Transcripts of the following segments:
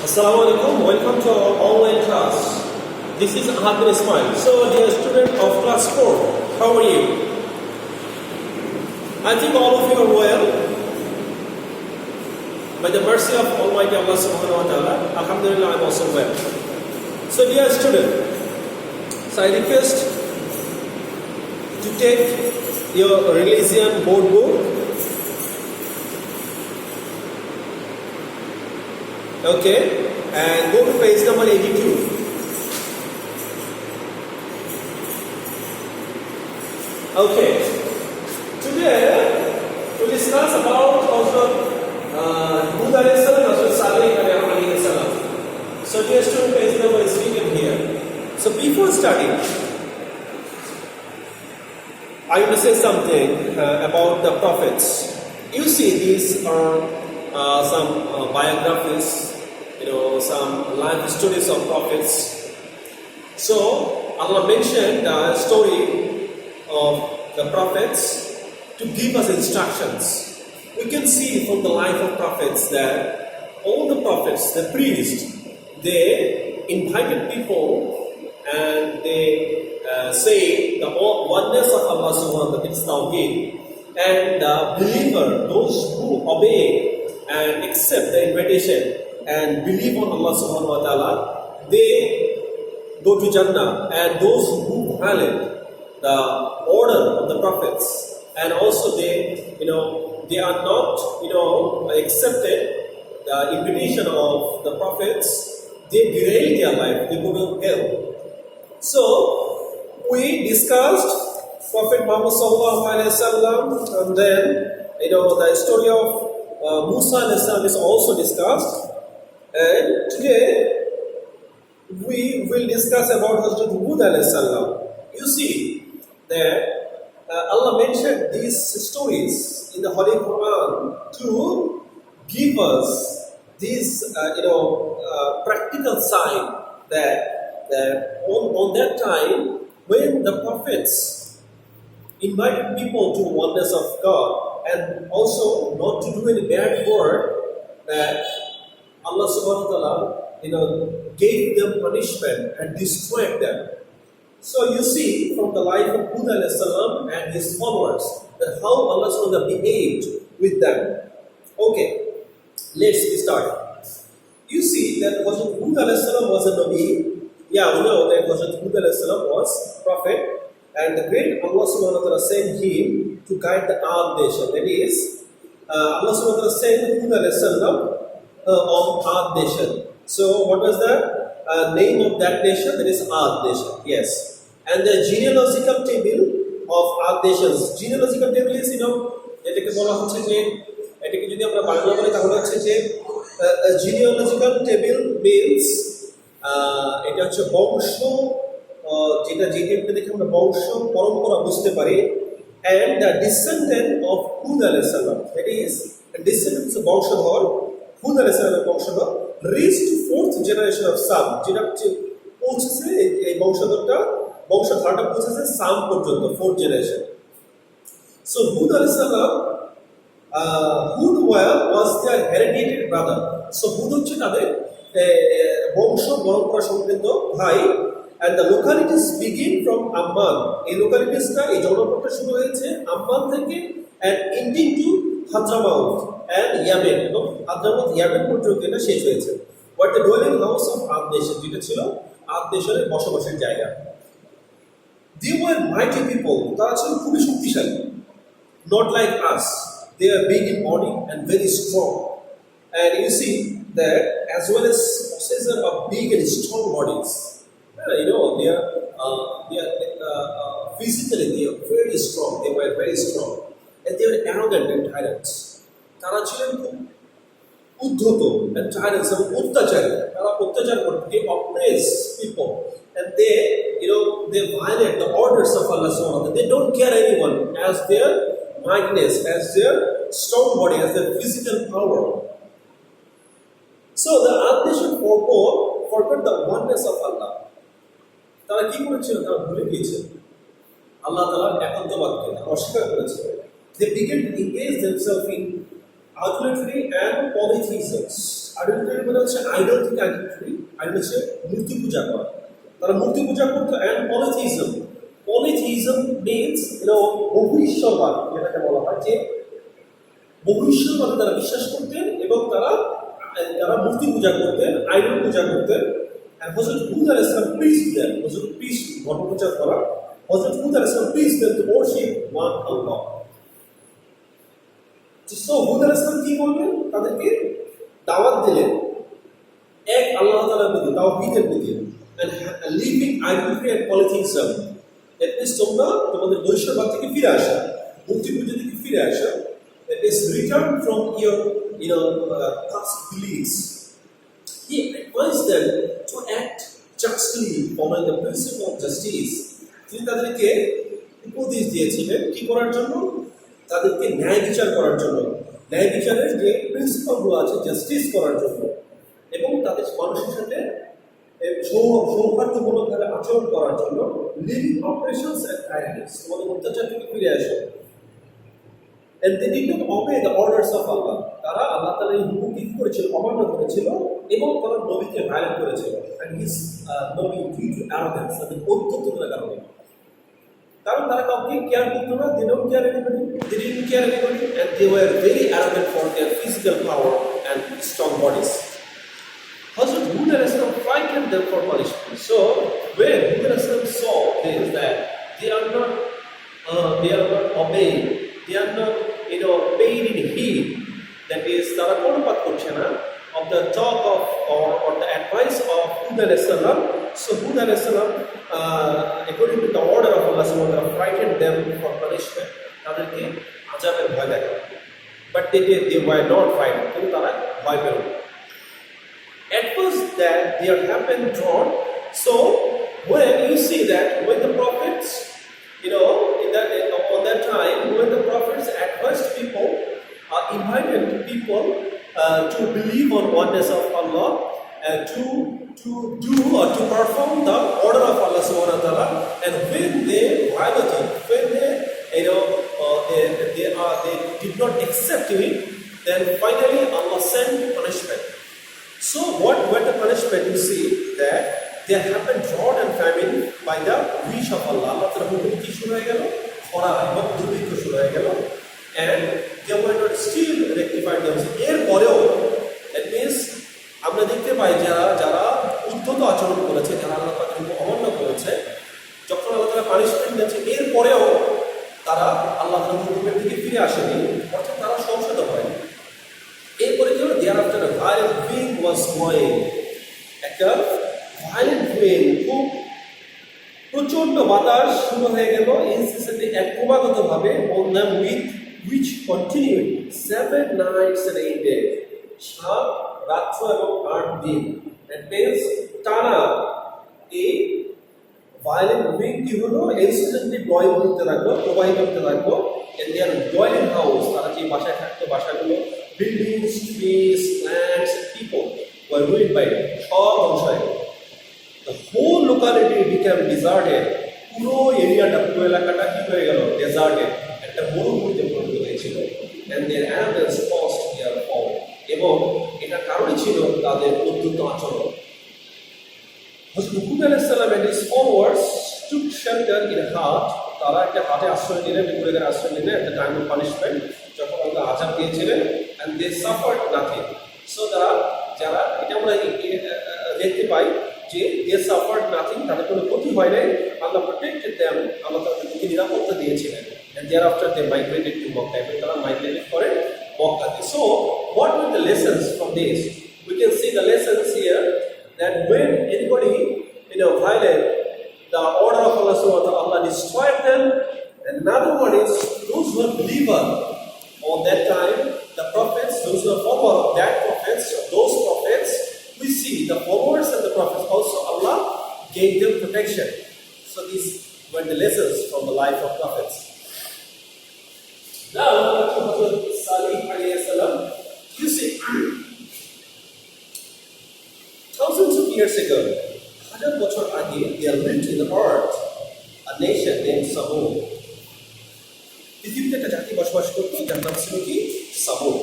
Assalamu alaikum. Welcome to our online class. This is Ahad bin Ismail. So, dear student of class 4, how are you? I think all of you are well. By the mercy of Almighty Allah subhanahu wa ta'ala, alhamdulillah, I'm also well. So, dear student, I request to take your religion board book. Okay, and go to page number 82. Okay, today we'll discuss about also Hud alayhi salam and also Salih alayhi salam. So dear student, page number is written here. So before starting, I will say something about the prophets. You see, these are some biographies, some life stories of prophets. So Allah mentioned the story of the prophets to give us instructions. We can see from the life of prophets that all the prophets, the priests, they invited people and they say the oneness of Allah subhanahu wa ta'ala, Tawheed, and the believer, those who obey and accept the invitation and believe on Allah subhanahu wa ta'ala, they go to Jannah. And those who violate the order of the prophets and also they are not accepted the invitation of the prophets, they derail their life, they go to hell. So we discussed Prophet Muhammad sallallahu alaihi wasallam, and then the story of Musa alayhi salam is also discussed. And today we will discuss about Hazrat Hud alayhi salam. You see that Allah mentioned these stories in the Holy Quran to give us this practical sign that on that time when the prophets invited people to oneness of God and also not to do any bad work, that Allah subhanahu wa ta'ala gave them punishment and destroyed them. So you see from the life of Hud alayhi salam and his followers that how Allah subhanahu wa ta'ala behaved with them. Okay, let's start. You see that Hazrat Hud alayhi salam was a Nabi. Yeah, we know that Hazrat Hud alayhi salam was prophet, and the great Allah subhanahu wa ta'ala sent him to guide the Arab nation. That is, Allah subhanahu wa ta'ala sent Hud alayhi salam of Arab nation. So what was the name of that nation? That is Arab nation. Yes. And the genealogical table of Arab nations. Genealogical table is এটাকে বলা হচ্ছে যে এটাকে যদি আমরা বাংলা বলি তাহলে হচ্ছে যে genealogical table means এটা হচ্ছে বংশ, যেটা দেখে আমরা বংশ পরম্পরা বুঝতে পারি, and the descendant of Hud alayhi salam, that is descendants of বংশধর Hud alayhi salam বংশধর reached to 4th generation of Sam, যেটা পৌঁছেছে এই বংশধরটা পৌঁছেছে সাম পর্যন্ত 4th generation. So Hud alayhi salam, Hud was their hereditary brother. So Hud হচ্ছে তাদের বংশ পরম্পরা সংক্রান্ত ভাই. And the localities begin from Amman. এই লোকালিটিসটা, এই জনপদটা শুরু হয়েছে আম্মান থেকে and ending to Hadramaut and Yemen, এবং হাদ্রামাউত ইয়ামেন পর্যন্ত এটা শেষ হয়েছে. What the dwelling house of Arab nation, যেটা ছিল আরব দেশের বসবাসের জায়গা. They were mighty people. তারা ছিল খুবই শক্তিশালী. Not like us. They are big in body and very strong. And you see that as well as possessor of big and strong bodies. They are physically they are very strong. They were very strong, and they were arrogant and tyrants. তারা ছিলেন খুব উদ্ধত and tyrants, এবং অত্যাচারী. তারা অত্যাচার করতেন. They oppress people, and they violate the orders of Allah subhanahu wa ta'ala. They don't care anyone as their mightiness, as their strong body, as their physical power. So the Arab nation forgot the oneness of Allah. তারা কি করেছিল? তারা ভুলে গিয়েছিল আল্লাহ তাআলার একান্তবাদকে, অস্বীকার করেছিল. They began to engage themselves in idolatry and polytheism. Identity মানে হচ্ছে আইডল থেকে আইডেন্টিটি, আইডল হচ্ছে মূর্তি পূজা করা। তারা মূর্তি পূজা করতো। অ্যান্ড পলিথিজম, পলিথিজম মিনস বহু ঈশ্বরবাদ, যেটাকে বলা হয় যে বহু ঈশ্বরবাদে তারা বিশ্বাস করতেন এবং তারা তারা মূর্তি পূজা করতেন, আইডল পূজা করতেন। And Hazrat Hud alayhi salam preached them, Hazrat preached ধর্ম প্রচার করা। Hazrat Hud alayhi salam preached them to worship one Allah. So Hud alayhi salam কি করলেন? তাদেরকে দাওয়াত দিলেন এক আল্লাহ তাআলার প্রতি, তাওহীদের প্রতি, and leaving idolatry and polytheism. That means তোমরা তোমাদের বৈশ্যবাদ থেকে ফিরে আসা, মূর্তি পূজা থেকে ফিরে আসা। That is return from your past beliefs. He advised them to act justly, following the principle of justice. তিনি তাদেরকে উপদেশ দিয়েছিলেন কি করার জন্য? তাদেরকে ন্যায় বিচার করার জন্য, ন্যায় বিচারের যে প্রিন্সিপালগুলো আছে জাস্টিস করার জন্য, এবং তাদের মানুষের সাথে সৌহার্দ্যমূলকভাবে আচরণ করার জন্য। লিভিং অপারেশনস অ্যান্ড টাইরানিস, তোমাদের অত্যাচার থেকে ফিরে আসো। And they did not obey the orders of Allah. তারা আল্লাহ তাআলার এই হুকুম কি করেছিল? অমান্য করেছিল এবং তারা নবীকে ভায়োলেট করেছিল। And his নবী due to arrogance, তাদের ঔদ্ধত্যতার কারণে। কারণ তারা কাউকে কেয়ার করতো না, they don't care anybody, they didn't care anybody, and they were very arrogant for their physical power and strong bodies. Hazrat Hud alayhi salam frightened them for punishment. So when Hud alayhi salam saw this, that they are not obeying, they are not paying in heed, that is তারা কর্ণপাত করছে না of the talk of or the advice of Hud alayhi salam. So Hud alayhi salam according to the order of Allah subhanahu wa ta'ala frightened them for punishment, তাদেরকে আযাবের ভয় দেখানো। But they were not frightened, কিন্তু তারা ভয় পেল না। At first that there happened drought. So when you see that when the prophets on that time, when the prophets advised people, invited people to believe on oneness of Allah, to do or to perform the order of Allah subhanahu wa ta'ala, and when they violated, when they did not accept it, then finally Allah sent punishment. So what were the punishment? You see that there happened drought and famine by the wish of Allah. Allah তাআলা হুকুম কি শুরু হয়ে গেল? খরা এবং দুর্ভিক্ষ শুরু হয়ে গেল। And they were not still rectified themselves. এরপরেও that means আমরা দেখতে পাই যারা উদ্ধত আচরণ করেছে, যারা আল্লাহ তাআলাকে অমান্য করেছে, যখন আল্লাহ তাআলা পানিশমেন্ট দিয়েছে এরপরেও তারা আল্লাহ তাআলার হুকুমের দিকে ফিরে আসেনি, অর্থাৎ তারা সংশোধন হয়নি। এরপরে কি হলো? thereafter a violent wind was blowing. একটা violent wind, খুব প্রচন্ড বাতাস শুরু হয়ে গেল incessantly, ক্রমাগতভাবে on them with which continued 7 nights and 8 days, 7 রাত্র এবং 8 দিন। That means টানা এই violent wind কি হলো? incessantly blowing করতে লাগলো, প্রবাহিত করতে লাগলো। and their dwelling house, তারা যে বাসায় থাকতো, বাসাগুলো, buildings, trees, plants, and people were ruined by it. সব ধ্বংস হয়ে গেল। The whole locality became deserted. পুরো এরিয়াটা, পুরো এলাকাটা কি হয়ে গেল? deserted, একটা মরুভূমিতে পরিণত হয়েছিল। and their animals caused their fall. এবং এটা কারণই ছিল তাদের উদ্ধত আচরণ। Hazrat Hud alayhi salam and his followers took shelter in a hut. তারা একটা হাটে আশ্রয় নিলেন, বিপরীতের আশ্রয় নিলেন at the time of punishment, যখন আল্লাহ আযাব দিয়েছিলেন, and they suffered nothing. So যারা এটা আমরা দেখতে পাই যে they suffered nothing, তাদের কোনো ক্ষতি হয় নাই, আল্লাহ protected them, আল্লাহ তাদেরকে নিরাপত্তা দিয়েছিলেন। and thereafter they migrated to Makkah, এবং তারা migrated করেন মক্কাতে। So what were the lessons from this? We can see the lessons here, that when anybody violate the order of Allah subhanahu wa ta'ala, Allah destroyed them. And another one is those who are believer on that time, the prophets, those who are follower of that prophets, those prophets, we see the followers and the prophets also, Allah gave them protection. So these were the lessons from the life of prophets. Now, Hazrat Salih alayhi salam, you see, thousands of years ago, 1,000 বছর আগে, there lived in the earth a nation named Samud. পৃথিবীতে একটা জাতি বসবাস করত, যার নাম ছিল কি? Thamud.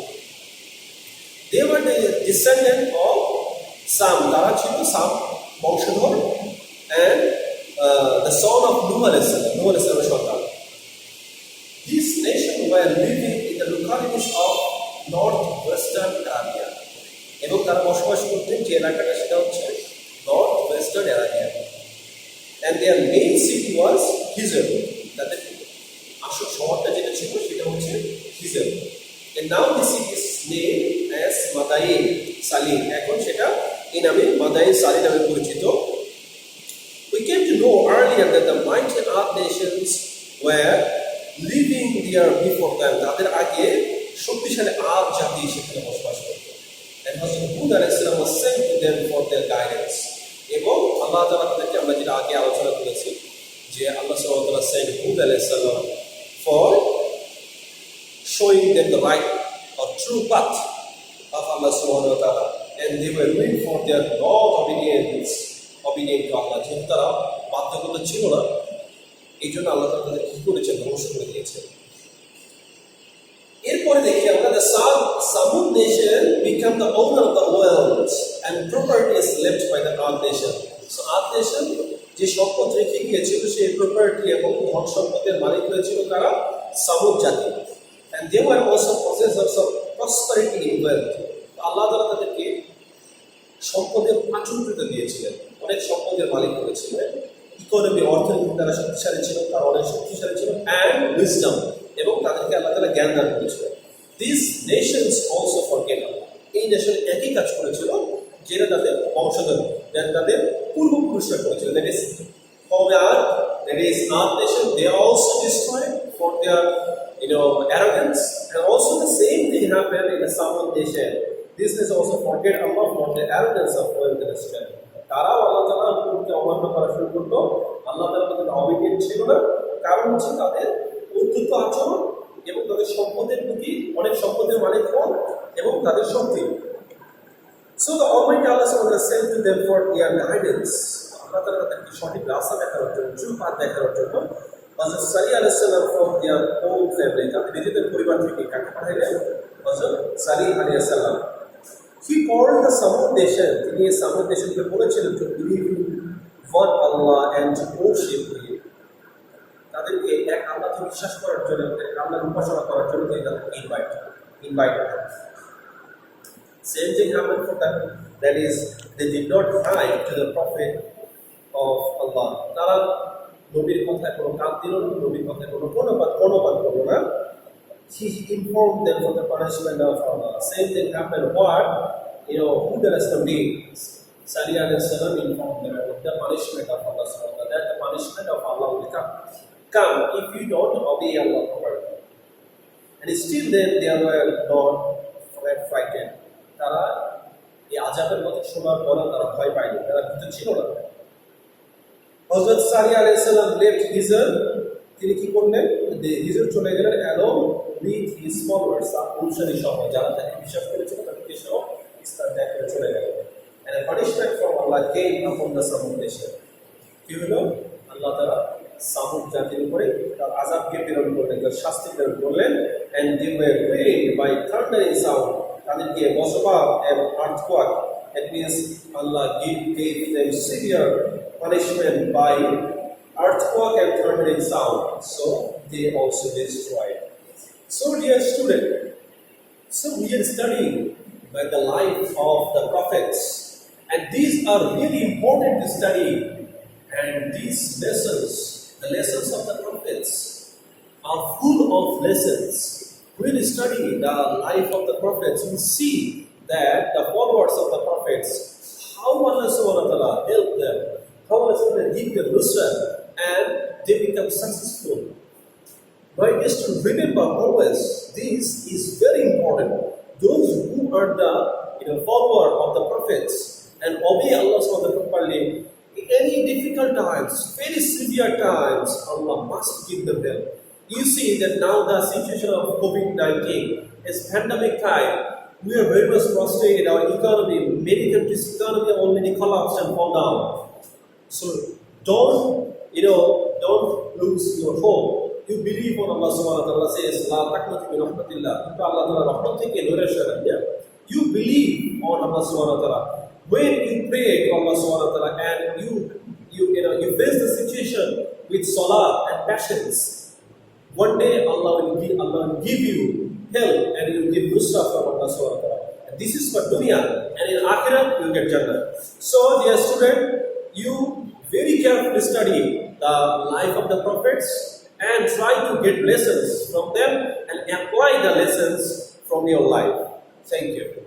They were the descendant of Sam, তারা ছিল সাম বংশধর, and the son of Nuh alayhis salam, Nuh alayhis salam সন্তান. These nations were living in the localities of northwestern Arabia. এবং তারা বসবাস করতেন যে এলাকাটা সেটা হচ্ছে north western area, and their main city was Hizr. তাদের আসল শহরটা যেটা ছিল সেটা হচ্ছে হিজর, and now the city is named as Madain Salim. এখন সেটা এই নামে মাদাইন সালি নামে পরিচিত. We came to know earlier that the mighty Arab nations were living there before them. তাদের আগে শক্তিশালী আরব জাতি সেখানে বসবাস করত. And Hazrat Hud alayhis salam was sent to them for their guidance. এবং আল্লাহ তাআলা তাদেরকে, আমরা যেটা আগে আলোচনা করেছি যে আল্লাহ সুবহানাহু ওয়া তাআলা sent Hud alayhis salam for showing them the right or true path of Allah subhanahu wa ta'ala, and they were doing for their non-obedience to Allah. যেহেতু তারা বাধ্যগত ছিল না, এই জন্য আল্লাহ তাআলা তাদের কি করেছেন, ধ্বংস করে দিয়েছেন. এরপরে দেখি আমরা the Samud nation become the owner of the wealth and properties left by the Ad nation. So Ad nation যে সম্পদ রেখে গিয়েছিল সেই প্রপার্টি এবং ধন সম্পদের মালিক হয়েছিল কারা? সামুদ জাতি. And they were also possessors of prosperity in wealth. আল্লাহ তাআলা তাদেরকে সম্পদের প্রাচুর্যতা দিয়েছিলেন, অনেক সম্পদের মালিক হয়েছিলেন. ইকোনমি, অর্থনীতি তারা শক্তিশালী ছিল, তারা অনেক শক্তিশালী ছিল, and wisdom, এবং তাদেরকে আল্লাহ তাআলা জ্ঞান দান করেছিলেন. These nations also forget Allah. এই নেশন একই কাজ করেছিল যেটা তাদের বংশধর, যেটা তাদের পূর্বপুরুষরা করেছিল. That is Ad, that is Ad nation. They also destroyed for their arrogance, and also the same thing happened in the Samud nation. This is also forget Allah for the arrogance of wealth and strength. তারাও আল্লাহ তাআলার হুকুমকে অমান্য করা শুরু করতো. আল্লাহ তাআলা তাদের অবিধেয় ছিল না, কারণ হচ্ছে তাদের উদ্ধত আচরণ এবং তাদের সম্পদের প্রতি অনেক সম্পদের মালিক হওয়া এবং তাদের শক্তি. So the Almighty Allah subhanahu wa ta'ala sent to them for their guidance. আল্লাহ তাআলা তাদেরকে সঠিক রাস্তা দেখানোর জন্য, ট্রু পাথ দেখানোর জন্য হযরত সালিহ আলাইহিস সালাম from their own family, তাদের নিজেদের পরিবার থেকে কাকে পাঠাইলেন? হযরত সালিহ আলাইহিস সালাম. He called the Samud nation, তিনি এই সামুদ নেশনকে বলেছিলেন to believe in one Allah and to worship Him. তাদেরকে এক আল্লাহকে বিশ্বাস করার জন্য, আল্লাহর উপাসনা করার জন্য তিনি তাদেরকে ইনভাইট করেন. Same thing happened for them. That is, they did not hide to the prophet of Allah. তারা নবীর কথায় কোনো কান দিল না, নবীর কথায় কোনো প্রণপাত করল না. He informed them of the punishment of Allah. Same thing happened. What? Hud alayhis salam did. Salih alayhis salam informed them of the punishment of Allah subhanahu wa ta'ala. That the punishment of Allah will come if you don't obey Allah properly. And still then they were not frightened. তারা এই আযাবের কথা শোনার পর তারা ভয় পায়নি, তারা ভীত ছিল না. হযরত সালিহ আলাইহিস সালাম left Hizr. তিনি কি করলেন? হিজর চলে গেলেন along with his followers, তার অনুসারী সহ যারা তাকে বিশ্বাস করেছিল তাদেরকে সহ ইসলাম ত্যাগ করে চলে গেলেন. And a punishment from Allah came upon the Samud nation. কি হলো? আল্লাহ তাআলা সামুদ জাতির উপরে তার আযাবকে প্রেরণ করলেন, তার শাস্তি প্রেরণ করলেন. And they were weighed by thundering sound. তাদেরকে বজ্রপাত এবং earthquake, that means Allah gave them severe punishment by earthquake and thundering sound, so they also destroyed. So dear student, we are studying by the life of the prophets, and these are really important to study. And these lessons, the lessons of the prophets, are full of lessons. When we study the life of the prophets, we see that the followers of the prophets, how Allah subhanahu wa ta'ala helped them, how Allah subhanahu wa ta'ala give them nusra, and they become successful. But just to remember always, this is very important. Those who are the follower of the prophets and obey Allah subhanahu wa ta'ala properly, in any difficult times, very severe times, Allah must give them help. You see that now the situation of COVID-19 is pandemic time. We are very much frustrated. Our economy, many countries' economy already collapsed and fall down. So don't lose your hope. You believe on Allah subhanahu wa ta'ala says, La taqnatu min rahmatillah. Allah ta'ala rahmat থেকে নৈরাশ্য রাখবে. you believe on Allah subhanahu wa ta'ala. When you pray to Allah subhanahu wa ta'ala and you face the situation with salah and patience, one day Allah will give you help and He will give nusra from Allah subhanahu wa ta'ala. And this is for dunya, and in akhirah you will get Jannah. So dear student, you very carefully study the life of the prophets and try to get lessons from them and apply the lessons from your life. Thank you.